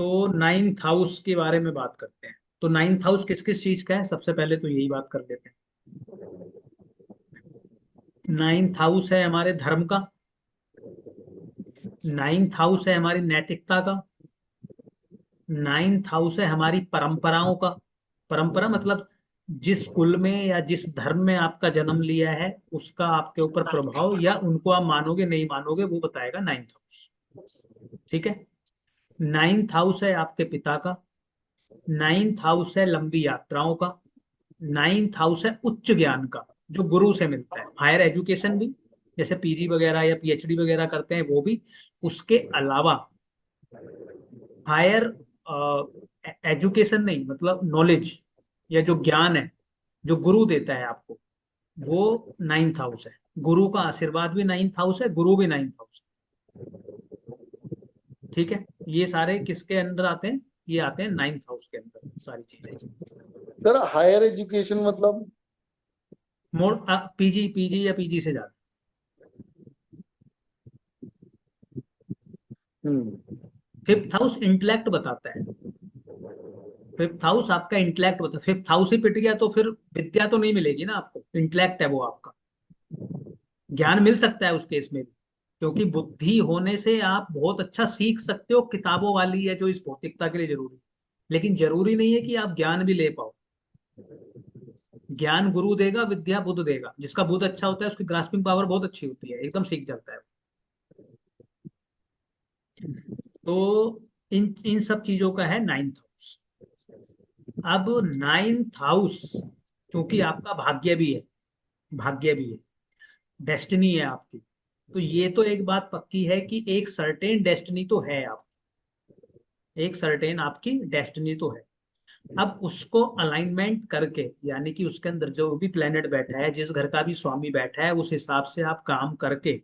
तो ninth house के बारे में बात करते हैं। तो नाइन्थ हाउस किस किस चीज का है, सबसे पहले तो यही बात कर लेते हैं। नाइन्थ हाउस है हमारे धर्म का। नाइन्थ हाउस है हमारी नैतिकता का। नाइन्थ हाउस है हमारी परंपराओं का। परंपरा मतलब जिस कुल में या जिस धर्म में आपका जन्म लिया है उसका आपके ऊपर प्रभाव, या उनको आप मानोगे नहीं मानोगे, वो बताएगा नाइन्थ हाउस। ठीक है। नाइन्थ हाउस है आपके पिता का। नाइन्थ हाउस है लंबी यात्राओं का। नाइन्थ हाउस है उच्च ज्ञान का, जो गुरु से मिलता है, हायर एजुकेशन भी, जैसे पीजी वगैरह या पीएचडी वगैरह करते हैं वो भी। उसके अलावा हायर एजुकेशन नहीं, मतलब नॉलेज या जो ज्ञान है जो गुरु देता है आपको, वो नाइन्थ हाउस है। गुरु का आशीर्वाद भी नाइन्थ हाउस है, गुरु भी नाइन्थ हाउस है। ठीक है। ये सारे किसके अंदर आते हैं, ये आते हैं नाइन्थ हाउस के अंदर सारी चीजें। सर हायर एजुकेशन मतलब? मोर पीजी, पीजी या पीजी से ज्यादा। हम्म। फिफ्थ हाउस इंटेलेक्ट बताता है। फिफ्थ हाउस आपका इंटेलेक्ट बताता है। फिफ्थ हाउस ही पिट गया तो फिर विद्या तो नहीं मिलेगी ना आपको, इंटेलेक्ट है वो आपका। ज्ञान मिल सकता है उस केस में भी, क्योंकि बुद्धि होने से आप बहुत अच्छा सीख सकते हो, किताबों वाली है जो इस भौतिकता के लिए जरूरी है। लेकिन जरूरी नहीं है कि आप ज्ञान भी ले पाओ। ज्ञान गुरु देगा, विद्या बुद्ध देगा। जिसका बुद्ध अच्छा होता है उसकी ग्रास्पिंग पावर बहुत अच्छी होती है, एकदम सीख जाता है। तो इन इन सब चीजों का है नाइन्थ हाउस। अब नाइन्थ हाउस क्योंकि आपका भाग्य भी है, भाग्य भी है, डेस्टिनी है आपकी। तो ये तो एक बात पक्की है कि एक सर्टेन डेस्टिनी तो है आप, एक सर्टेन आपकी डेस्टिनी तो है। अब उसको अलाइनमेंट करके, यानी कि उसके अंदर जो भी प्लेनेट बैठा है, जिस घर का भी स्वामी बैठा है, उस हिसाब से आप काम करके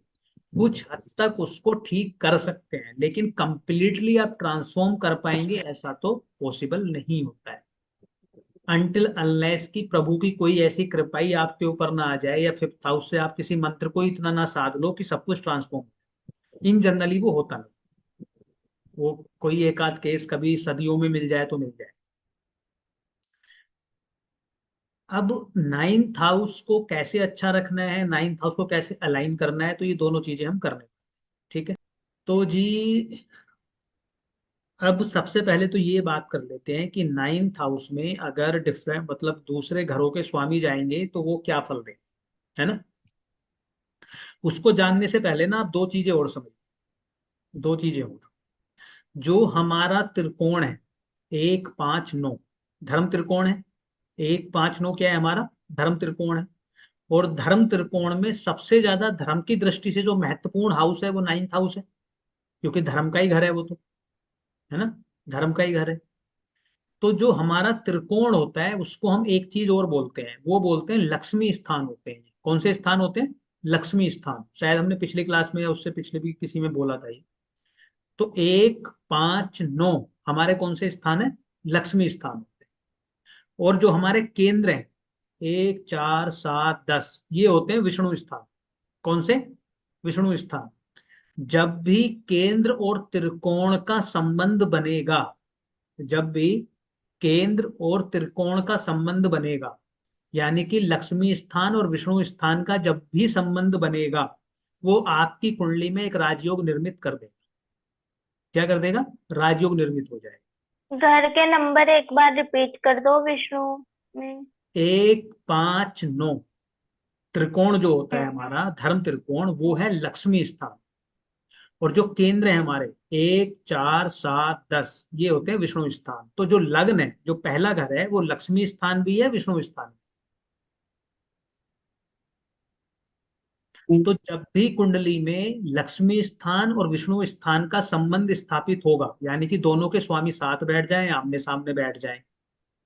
कुछ हद तक उसको ठीक कर सकते हैं। लेकिन कंप्लीटली आप ट्रांसफॉर्म कर पाएंगे ऐसा तो पॉसिबल नहीं होता है, अनटिल अनलेस की प्रभु की कोई ऐसी कृपाई आपके ऊपर ना आ जाए, या फिफ्थ हाउस से आप किसी मंत्र को इतना ना साध लो कि सब कुछ ट्रांसफॉर्म। इन जनरली वो होता नहीं। वो कोई एक आध केस कभी सदियों में मिल जाए तो मिल जाए। अब नाइन्थ हाउस को कैसे अच्छा रखना है, नाइन्थ हाउस को कैसे अलाइन करना है, तो ये दोनों चीजें हम करने। ठीक है। तो जी, अब सबसे पहले तो ये बात कर लेते हैं कि नाइन्थ हाउस में अगर डिफरेंट मतलब दूसरे घरों के स्वामी जाएंगे तो वो क्या फल दें, है ना। उसको जानने से पहले ना आप दो चीजें और समझ, दो चीजें और। जो हमारा त्रिकोण है, 1 5 9, धर्म त्रिकोण है। 1 5 9 क्या है हमारा, धर्म त्रिकोण है। और धर्म त्रिकोण में सबसे ज्यादा धर्म की दृष्टि से जो महत्वपूर्ण हाउस है वो नाइन्थ हाउस है, क्योंकि धर्म का ही घर है वो तो, है ना, धर्म का ही घर है। तो जो हमारा त्रिकोण होता है उसको हम एक चीज और बोलते हैं, वो बोलते हैं लक्ष्मी स्थान होते हैं। कौन से स्थान होते हैं, लक्ष्मी स्थान। शायद हमने पिछली क्लास में या उससे पिछले भी किसी में बोला था ये। तो 1 5 9 हमारे कौन से स्थान है, लक्ष्मी स्थान होते हैं। और जो हमारे केंद्र हैं, 1 4 7 10, ये होते हैं विष्णु स्थान। कौन से, विष्णु स्थान। जब भी केंद्र और त्रिकोण का संबंध बनेगा, जब भी केंद्र और त्रिकोण का संबंध बनेगा, यानी कि लक्ष्मी स्थान और विष्णु स्थान का जब भी संबंध बनेगा, वो आपकी कुंडली में एक राजयोग निर्मित कर देगा। क्या कर देगा, राजयोग निर्मित हो जाएगा। घर के नंबर एक बार रिपीट कर दो विष्णु में। 1 5 9 त्रिकोण जो होता है हम्म। हमारा धर्म त्रिकोण, वो है लक्ष्मी स्थान। और जो केंद्र है हमारे 1 4 7 10, ये होते हैं विष्णु स्थान। तो जो लग्न है, जो पहला घर है, वो लक्ष्मी स्थान भी है, विष्णु स्थान। तो जब भी कुंडली में लक्ष्मी स्थान और विष्णु स्थान का संबंध स्थापित होगा, यानी कि दोनों के स्वामी साथ बैठ जाएं, आमने सामने बैठ जाएं,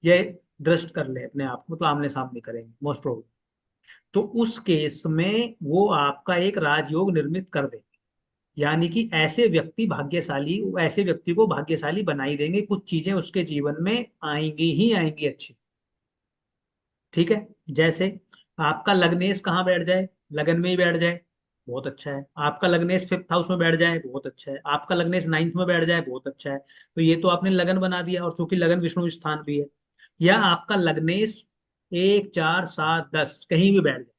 ये दृष्ट कर ले अपने आप को, तो आमने सामने करेंगे मोस्ट प्रोबेबली, तो उस केस में वो आपका एक राजयोग निर्मित कर देंगे। यानी कि ऐसे व्यक्ति भाग्यशाली, ऐसे व्यक्ति को भाग्यशाली बना ही देंगे। कुछ चीजें उसके जीवन में आएंगी ही आएंगी अच्छी। ठीक है। जैसे आपका लग्नेश कहाँ बैठ जाए, लगन में ही बैठ जाए, बहुत अच्छा है। आपका लग्नेश फिफ्थ हाउस में बैठ जाए, बहुत अच्छा है। आपका लग्नेश नाइन्थ में बैठ जाए, बहुत अच्छा है। तो ये तो आपने लगन बना दिया, और चूंकि लगन विष्णु स्थान भी है। या आपका लग्नेश 1 4 7 10 कहीं भी बैठ जाए,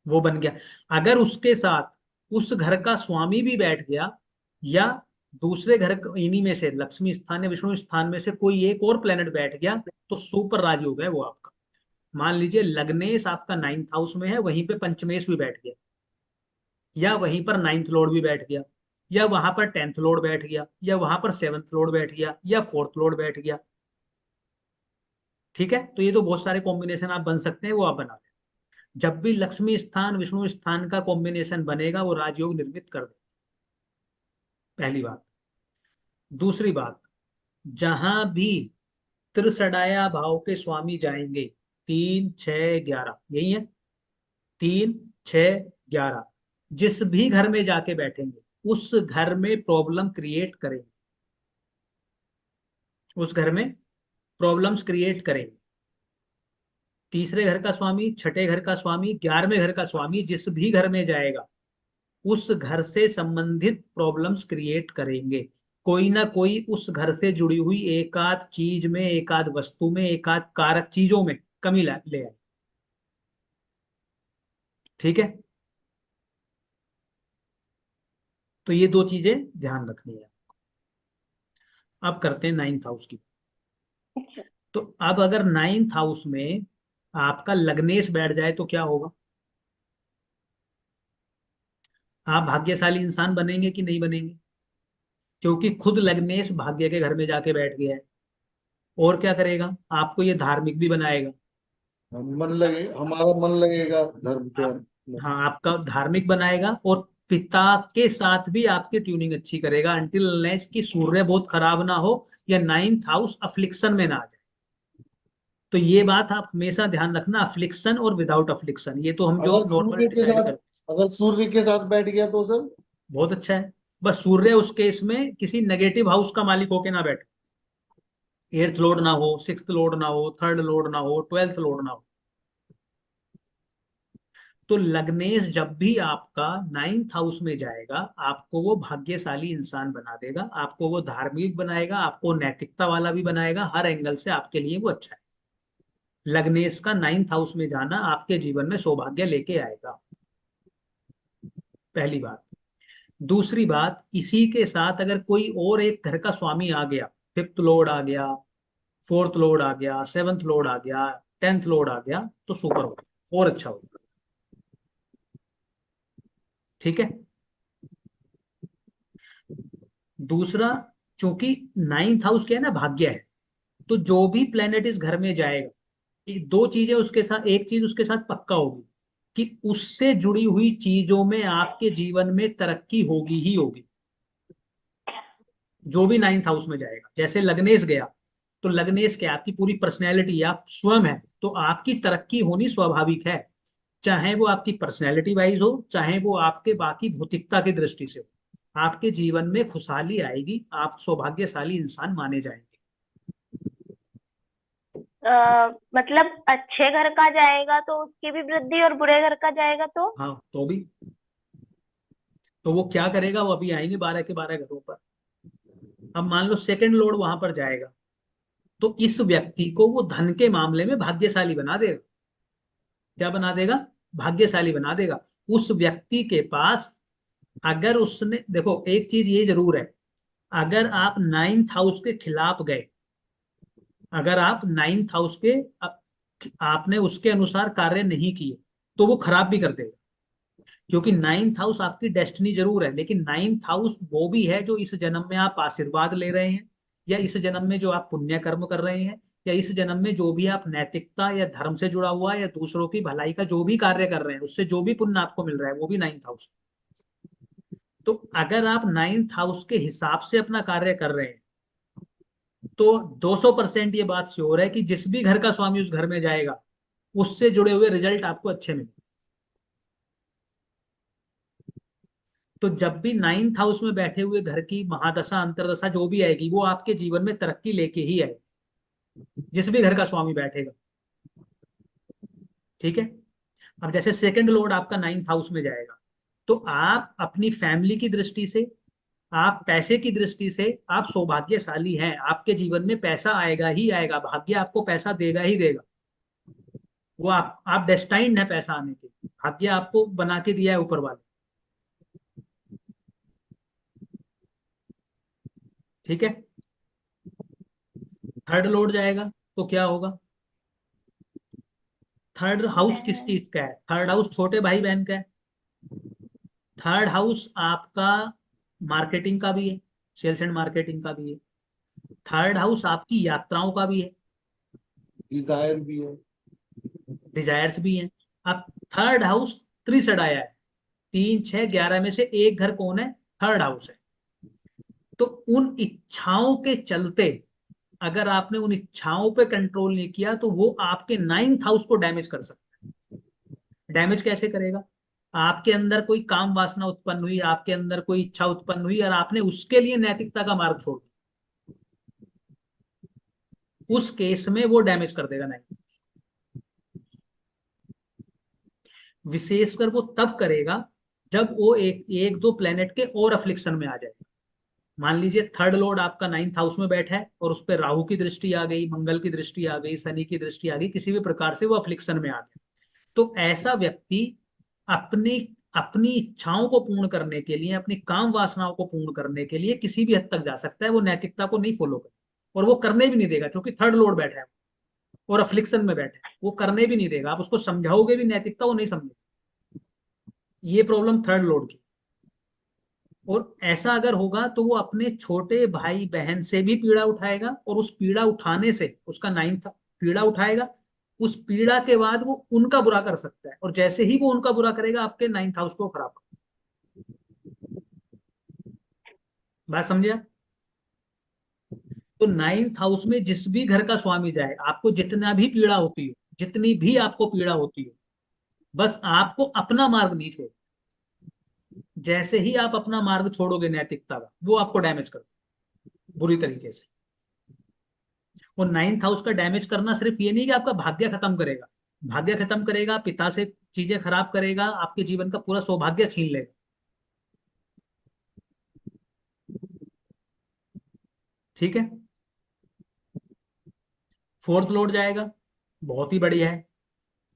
वो बन गया। अगर उसके साथ उस घर का स्वामी भी बैठ गया, या दूसरे घर इन्हीं में से लक्ष्मी स्थान या विष्णु स्थान में से कोई एक और प्लेनेट बैठ गया, तो सुपर राजयोग है वो आपका। मान लीजिए लग्नेश आपका नाइन्थ हाउस में है, वहीं पे पंचमेश भी बैठ गया, या वहीं पर नाइन्थ लॉर्ड भी बैठ गया, या वहां पर टेंथ लॉर्ड बैठ गया, या वहां पर सेवंथ लॉर्ड बैठ गया, या फोर्थ लॉर्ड बैठ गया। ठीक है, तो ये तो बहुत सारे कॉम्बिनेशन आप बन सकते हैं, वो आप बना लें। जब भी लक्ष्मी स्थान विष्णु स्थान का कॉम्बिनेशन बनेगा, वो राजयोग निर्मित कर दे, पहली बात। दूसरी बात, जहां भी त्रिसडाया भाव के स्वामी जाएंगे, 3 6 11 यही है, 3 6 11, जिस भी घर में जाके बैठेंगे उस घर में प्रॉब्लम क्रिएट करेंगे, उस घर में प्रॉब्लम्स क्रिएट करेंगे। तीसरे घर का स्वामी, छठे घर का स्वामी, 11वें घर का स्वामी जिस भी घर में जाएगा, उस घर से संबंधित प्रॉब्लम्स क्रिएट करेंगे। कोई ना कोई उस घर से जुड़ी हुई एकाध चीज में, एकाध वस्तु में, एकाध कारक चीजों में कमी ले आए। ठीक है, तो ये दो चीजें ध्यान रखनी है। अब करते हैं नाइन्थ हाउस की। तो अब अगर नाइन्थ हाउस में आपका लग्नेश बैठ जाए तो क्या होगा? आप भाग्यशाली इंसान बनेंगे कि नहीं बनेंगे? क्योंकि खुद लग्नेश भाग्य के घर में जाके बैठ गया है। और क्या करेगा? आपको ये धार्मिक भी बनाएगा। मन लगे, हमारा मन लगेगा धर्म के आप, अंदर। हाँ, आपका धार्मिक बनाएगा, और पिता के साथ भी आपकी ट्यूनिंग अच्छी करेगा, अनटिल अनलेस कि सूर्य बहुत खराब ना हो, या नाइन्थ हाउस अफ्लिक्शन में ना आ जाए। तो ये बात आप हमेशा ध्यान रखना, अफ्लिक्शन और विदाउट अफ्लिक्शन, ये तो हम जो अगर नॉर्मल सूर्य के डिसाइड साथ, करते अगर सूर्य के साथ बैठ गया तो सर? हैं। बहुत अच्छा है। बस सूर्य उस केस में किसी नेगेटिव हाउस का मालिक होके ना बैठे। एट्थ लॉर्ड ना हो, सिक्स्थ लॉर्ड ना हो, थर्ड लॉर्ड ना हो, ट्वेल्थ लॉर्ड ना हो। तो लग्नेश जब भी आपका नाइन्थ हाउस में जाएगा, आपको वो भाग्यशाली इंसान बना देगा, आपको वो धार्मिक बनाएगा, आपको नैतिकता वाला भी बनाएगा, हर एंगल से आपके लिए वो अच्छा है। लग्नेश का नाइन्थ हाउस में जाना आपके जीवन में सौभाग्य लेके आएगा, पहली बात। दूसरी बात, इसी के साथ अगर कोई और एक घर का स्वामी आ गया, फिफ्थ लॉर्ड आ गया, फोर्थ लॉर्ड आ गया, सेवंथ लॉर्ड आ गया, टेंथ लॉर्ड आ गया, तो सुपर हो गया और अच्छा होगा। ठीक है। दूसरा, चूंकि नाइन्थ हाउस क्या है ना, भाग्य है, तो जो भी प्लेनेट इस घर में जाएगा, ये दो चीजें उसके साथ, एक चीज उसके साथ पक्का होगी कि उससे जुड़ी हुई चीजों में आपके जीवन में तरक्की होगी ही होगी। जो भी नाइन्थ हाउस में जाएगा, जैसे लग्नेश गया, तो लग्नेश क्या, आपकी पूरी पर्सनैलिटी, आप स्वयं है, तो आपकी तरक्की होनी स्वाभाविक है। चाहे वो आपकी पर्सनैलिटी वाइज हो, चाहे वो आपके बाकी भौतिकता की दृष्टि से हो, आपके जीवन में खुशहाली आएगी, आप सौभाग्यशाली इंसान माने जाएंगे। मतलब अच्छे घर का जाएगा तो उसकी भी वृद्धि, और बुरे घर का जाएगा तो? हाँ, तो भी, तो वो क्या करेगा, वो अभी आएंगे 12 के 12 घरों पर। अब मान लो सेकंड लॉर्ड वहां पर जाएगा, तो इस व्यक्ति को वो धन के मामले में भाग्यशाली बना देगा। क्या बना देगा? भाग्यशाली बना देगा। उस व्यक्ति के पास, अगर उसने, देखो एक चीज ये जरूर है, अगर आप नाइन्थ हाउस के खिलाफ गए, अगर आप नाइन्थ हाउस के आपने उसके अनुसार कार्य नहीं किए, तो वो खराब भी कर देगा। क्योंकि नाइन्थ हाउस आपकी डेस्टिनी जरूर है, लेकिन नाइन्थ हाउस वो भी है जो इस जन्म में आप आशीर्वाद ले रहे हैं, या इस जन्म में जो आप पुण्य कर्म कर रहे हैं, या इस जन्म में जो भी आप नैतिकता या धर्म से जुड़ा हुआ है, या दूसरों की भलाई का जो भी कार्य कर रहे हैं, उससे जो भी पुण्य आपको मिल रहा है, वो भी नाइन्थ हाउस। तो अगर आप नाइन्थ हाउस के हिसाब से अपना कार्य कर रहे हैं, तो 200% ये बात श्योर है कि जिस भी घर का स्वामी उस घर में जाएगा, उससे जुड़े हुए रिजल्ट आपको अच्छे मिलेंगे। तो जब भी नाइन्थ हाउस में बैठे हुए घर की महादशा अंतरदशा जो भी आएगी, वो आपके जीवन में तरक्की लेके ही आएगी, जिस भी घर का स्वामी बैठेगा। ठीक है। अब जैसे सेकंड लॉर्ड आपका 9th हाउस में जाएगा, तो आप अपनी फैमिली की दृष्टि से, आप पैसे की दृष्टि से आप सौभाग्यशाली हैं। आपके जीवन में पैसा आएगा ही आएगा, भाग्य आपको पैसा देगा ही देगा। वो आप डेस्टाइन्ड है पैसा आने के, भाग्य आपको बना के दिया है ऊपर वाले। ठीक है। थर्ड लॉर्ड जाएगा तो क्या होगा? थर्ड हाउस किस चीज का है? थर्ड हाउस छोटे भाई बहन का है। थर्ड हाउस आपका मार्केटिंग का भी है, सेल्स एंड मार्केटिंग का भी है। थर्ड हाउस आपकी यात्राओं का भी है, डिजायर भी है। डिजायर्स भी हैं। अब थर्ड हाउस त्रिसड़ आया है, 3 6 11 में से एक घर कौन है? थर्ड हाउस है। तो उन इच्छाओं के चलते, अगर आपने उन इच्छाओं पे कंट्रोल नहीं किया, तो वो आपके 9th हाउस को डैमेज कर सकता है। डैमेज कैसे करेगा? आपके अंदर कोई काम वासना उत्पन्न हुई, आपके अंदर कोई इच्छा उत्पन्न हुई और आपने उसके लिए नैतिकता का मार्ग छोड़ दिया, उस केस में वो डैमेज कर देगा 9th। विशेषकर वो तब करेगा जब वो एक एक दो प्लेनेट के और अफ्लिक्शन में आ जाए। मान लीजिए थर्ड लॉर्ड आपका 9th हाउस में बैठा है और उस पर राहु की दृष्टि आ गई, मंगल की दृष्टि आ गई, शनि की दृष्टि आ गई, किसी भी प्रकार से वो अफ्लिक्शन में आ गया, तो ऐसा व्यक्ति अपनी अपनी इच्छाओं को पूर्ण करने के लिए, अपनी काम वासनाओं को पूर्ण करने के लिए किसी भी हद तक जा सकता है। वो नैतिकता को नहीं फॉलो करे और वो करने भी नहीं देगा, क्योंकि थर्ड लॉर्ड बैठा है और अफ्लिक्शन में बैठा है, वो करने भी नहीं देगा। आप उसको समझाओगे भी नैतिकता, वो नहीं समझेगा। ये प्रॉब्लम थर्ड लॉर्ड की। और ऐसा अगर होगा तो वो अपने छोटे भाई बहन से भी पीड़ा उठाएगा, और उस पीड़ा उठाने से उसका 9th पीड़ा उठाएगा, उस पीड़ा के बाद वो उनका बुरा कर सकता है, और जैसे ही वो उनका बुरा करेगा आपके 9th हाउस को खराब कर। बात समझे आप? तो 9th हाउस में जिस भी घर का स्वामी जाए, आपको जितना भी पीड़ा होती हो, जितनी भी आपको पीड़ा होती हो, बस आपको अपना मार्ग नहीं छोड़। जैसे ही आप अपना मार्ग छोड़ोगे नैतिकता का, वो आपको डैमेज कर बुरी तरीके से। और 9th हाउस का डैमेज करना सिर्फ ये नहीं कि आपका भाग्य खत्म करेगा, भाग्य खत्म करेगा, पिता से चीजें खराब करेगा, आपके जीवन का पूरा सौभाग्य छीन लेगा। ठीक है। फोर्थ लॉर्ड जाएगा, बहुत ही बढ़िया है,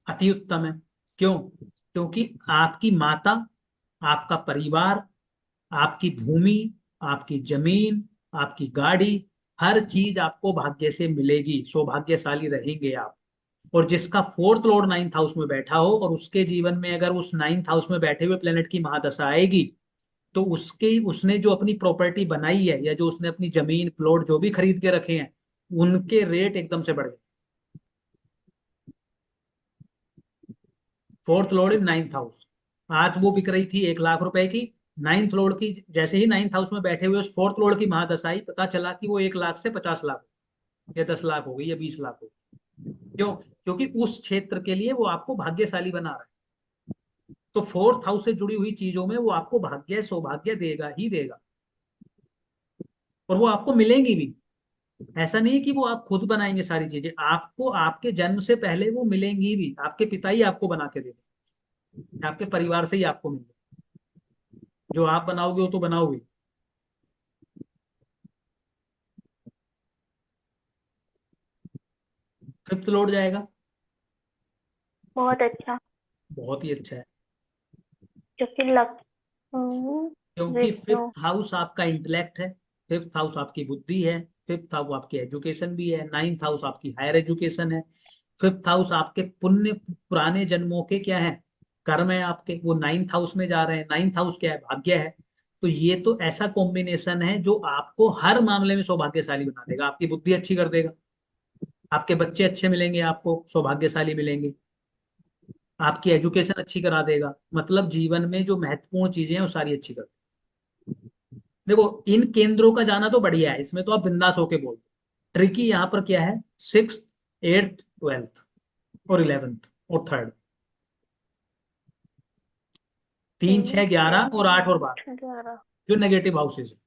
अति उत्तम है। क्यों? क्योंकि आपकी माता, आपका परिवार, आपकी भूमि, आपकी जमीन, आपकी गाड़ी, हर चीज आपको भाग्य से मिलेगी, सौभाग्यशाली रहेंगे आप। और जिसका फोर्थ लॉर्ड 9th हाउस में बैठा हो और उसके जीवन में अगर उस 9th हाउस में बैठे हुए प्लेनेट की महादशा आएगी, तो उसके उसने जो अपनी प्रॉपर्टी बनाई है, या जो उसने अपनी जमीन प्लॉट जो भी खरीद के रखे हैं, उनके रेट एकदम से बढ़ गए। फोर्थ लॉर्ड इन 9th हाउस, आज वो बिक रही थी 1 लाख रुपए की, 9th लॉर्ड की जैसे ही 9th हाउस में बैठे हुए उस फोर्थ लॉर्ड की महादशा आई, पता चला कि वो 1 लाख से 50 लाख, या 10 लाख हो गई, या 20 लाख हो गई। क्यों? क्योंकि उस क्षेत्र के लिए वो आपको भाग्यशाली बना रहा है। तो फोर्थ हाउस से जुड़ी हुई चीजों में वो आपको भाग्य सौभाग्य देगा ही देगा, और वो आपको मिलेंगी भी। ऐसा नहीं है कि वो आप खुद बनाएंगे सारी चीजें, आपको आपके जन्म से पहले वो मिलेंगी भी, आपके पिता ही आपको बना के दे देंगे, आपके परिवार से ही आपको मिलेंगे। जो आप बनाओगे वो तो बनाओगे। फिफ्थ लॉर्ड जाएगा, बहुत अच्छा। बहुत ही अच्छा है। क्योंकि क्योंकि विष्णु। फिफ्थ हाउस आपका इंटेलेक्ट है, फिफ्थ हाउस आपकी बुद्धि है, फिफ्थ हाउस आपकी एजुकेशन भी है, 9th हाउस आपकी हायर एजुकेशन है, फिफ्थ हाउस आपके पुण्य पुराने जन्मों के क्या है, कर्म है आपके, वो 9th हाउस में जा रहे हैं। 9th हाउस क्या है? भाग्य है। तो ये तो ऐसा कॉम्बिनेशन है जो आपको हर मामले में सौभाग्यशाली बना देगा, आपकी बुद्धि अच्छी कर देगा, आपके बच्चे अच्छे मिलेंगे, आपको सौभाग्यशाली मिलेंगे, आपकी एजुकेशन अच्छी करा देगा, मतलब जीवन में जो महत्वपूर्ण चीजें हैं वो सारी अच्छी कर। देखो, इन केंद्रों का जाना तो बढ़िया है, इसमें तो आप बिंदास होके बोल। ट्रिकी यहाँ पर क्या है? 6th 8th 12th और 11th और थर्ड, 3 6 11 और 8 और 12 11। जो नेगेटिव हाउसेज है।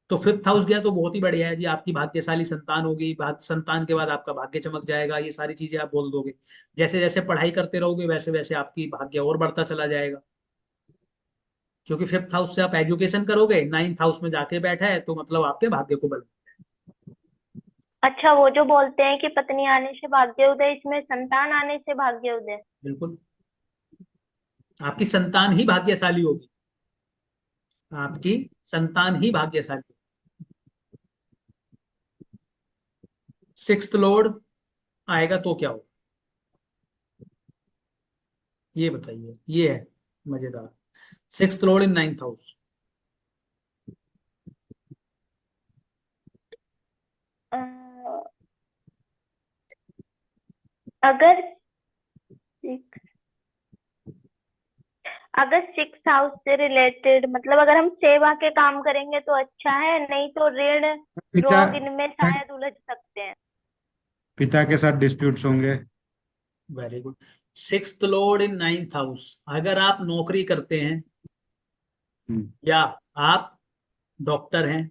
तो फिफ्थ हाउस गया तो बहुत ही बढ़िया है जी, आपकी भाग्यशाली संतान होगी, संतान के बाद आपका भाग्य चमक जाएगा, ये सारी चीजें आप बोल दोगे। जैसे जैसे पढ़ाई करते रहोगे वैसे वैसे आपकी भाग्य और बढ़ता चला जाएगा, क्योंकि फिफ्थ हाउस से आप एजुकेशन करोगे, नाइन्थ हाउस में जाके बैठा है तो मतलब आपके भाग्य को बल। अच्छा, वो जो बोलते हैं कि पत्नी आने से भाग्य उदय, इसमें संतान आने से भाग्य उदय। बिल्कुल, आपकी संतान ही भाग्यशाली होगी, आपकी संतान ही भाग्यशाली। सिक्स्थ लॉर्ड आएगा तो क्या होगा, ये बताइए, ये है मजेदार। Sixth lord in ninth house. Uh, अगर अगर सिक्स हाउस से रिलेटेड, मतलब अगर हम सेवा के काम करेंगे तो अच्छा है, नहीं तो ऋण पिता रोग इनमें शायद उलझ सकते हैं। पिता के साथ डिस्प्यूट्स होंगे। Very good. Sixth lord in ninth house, अगर आप नौकरी करते हैं, हम्म, या आप डॉक्टर हैं,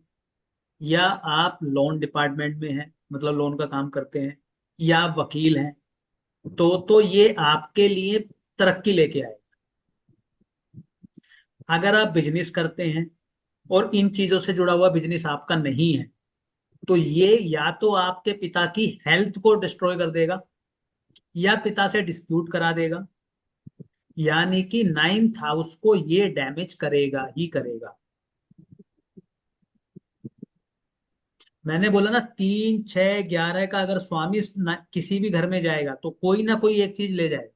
या आप लोन डिपार्टमेंट में हैं, मतलब लोन का काम करते हैं, या आप वकील हैं, तो ये आपके लिए तरक्की लेके आए। अगर आप बिजनेस करते हैं और इन चीजों से जुड़ा हुआ बिजनेस आपका नहीं है, तो ये या तो आपके पिता की हेल्थ को डिस्ट्रॉय कर देगा, या पिता से डिस्प्यूट करा देगा, यानी कि नाइन्थ हाउस को ये डैमेज करेगा ही करेगा। मैंने बोला ना 3, 6, 11 का अगर स्वामी किसी भी घर में जाएगा तो कोई ना कोई एक चीज ले जाएगा।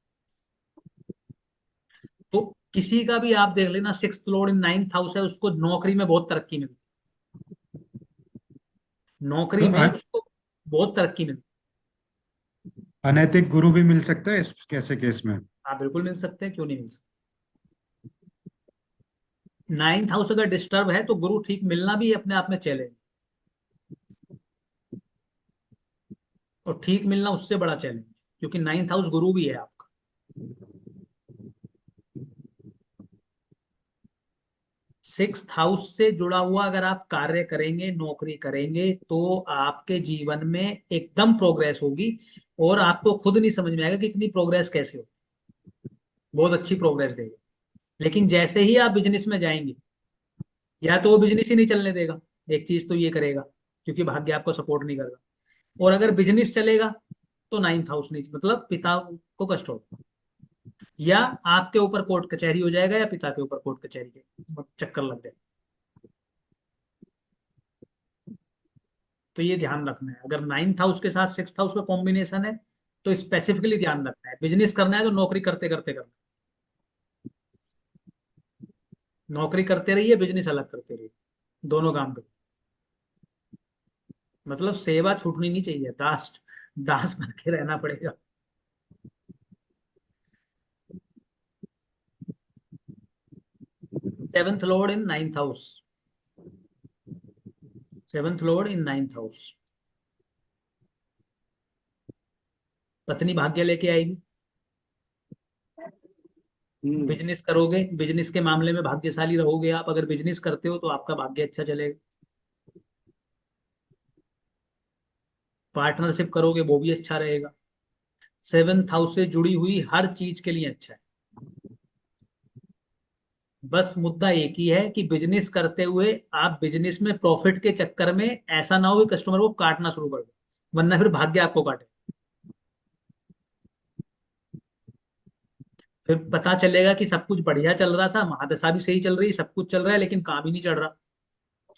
तो किसी का भी आप देख लेना, sixth lord in ninth house है, उसको नौकरी में बहुत तरक्की मिलती, नौकरी तो में उसको बहुत तरक्की मिलती। अनैतिक गुरु भी मिल सकता है इस कैसे केस में? आप बिल्कुल मिल सकते हैं, क्यों नहीं मिल सकते। नाइन्थ हाउस अगर डिस्टर्ब है तो गुरु ठीक मिलना भी अपने आप में चैलेंज, और ठीक मिलना उससे बड़ा चैलेंज, क्योंकि नाइन्थ हाउस गुरु भी है आपका। सिक्स्थ हाउस से जुड़ा हुआ अगर आप कार्य करेंगे, नौकरी करेंगे, तो आपके जीवन में एकदम प्रोग्रेस होगी, और आपको खुद नहीं समझ में आएगा कि इतनी प्रोग्रेस कैसे हो, बहुत अच्छी प्रोग्रेस देगा। लेकिन जैसे ही आप बिजनेस में जाएंगे, या तो वो बिजनेस ही नहीं चलने देगा, एक चीज तो ये करेगा, क्योंकि भाग्य आपको सपोर्ट नहीं करेगा। और अगर बिजनेस चलेगा तो नाइन्थ हाउस नहीं, मतलब पिता को कष्ट होगा, या आपके ऊपर कोर्ट कचहरी हो जाएगा, या पिता के ऊपर कोर्ट कचहरी के चक्कर लग जाए। तो ये ध्यान रखना है, अगर नाइन्थ हाउस के साथ सिक्स्थ हाउस का कॉम्बिनेशन है तो स्पेसिफिकली ध्यान रखना है। बिजनेस करना है तो नौकरी करते करते करना, नौकरी करते रहिए, बिजनेस अलग करते रहिए, दोनों काम करिए। मतलब सेवा छूटनी नहीं चाहिए, दास दास बन के रहना पड़ेगा। Seventh Lord in ninth house, seventh Lord in ninth house, पत्नी भाग्य लेके आएगी। बिजनेस करोगे, बिजनेस के मामले में भाग्यशाली रहोगे आप, अगर बिजनेस करते हो तो आपका भाग्य अच्छा चलेगा। पार्टनरशिप करोगे वो भी अच्छा रहेगा। सेवंथ हाउस से जुड़ी हुई हर चीज के लिए अच्छा है। बस मुद्दा एक ही है कि बिजनेस करते हुए आप बिजनेस में प्रॉफिट के चक्कर में ऐसा ना हो कि कस्टमर को काटना शुरू कर दे, वरना फिर भाग्य आपको काटे। फिर पता चलेगा कि सब कुछ बढ़िया चल रहा था, महादशा भी सही चल रही, सब कुछ चल रहा है, लेकिन काम ही नहीं चढ़ रहा,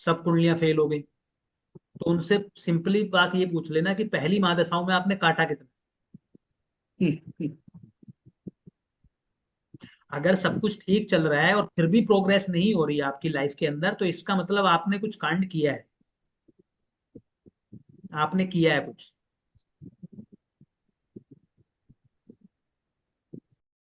सब कुंडलियां फेल हो गई। तो उनसे सिंपली बात ये पूछ लेना कि पहली महादशाओं में आपने काटा कितना। अगर सब कुछ ठीक चल रहा है और फिर भी प्रोग्रेस नहीं हो रही है आपकी लाइफ के अंदर, तो इसका मतलब आपने कुछ कांड किया है, आपने किया है कुछ।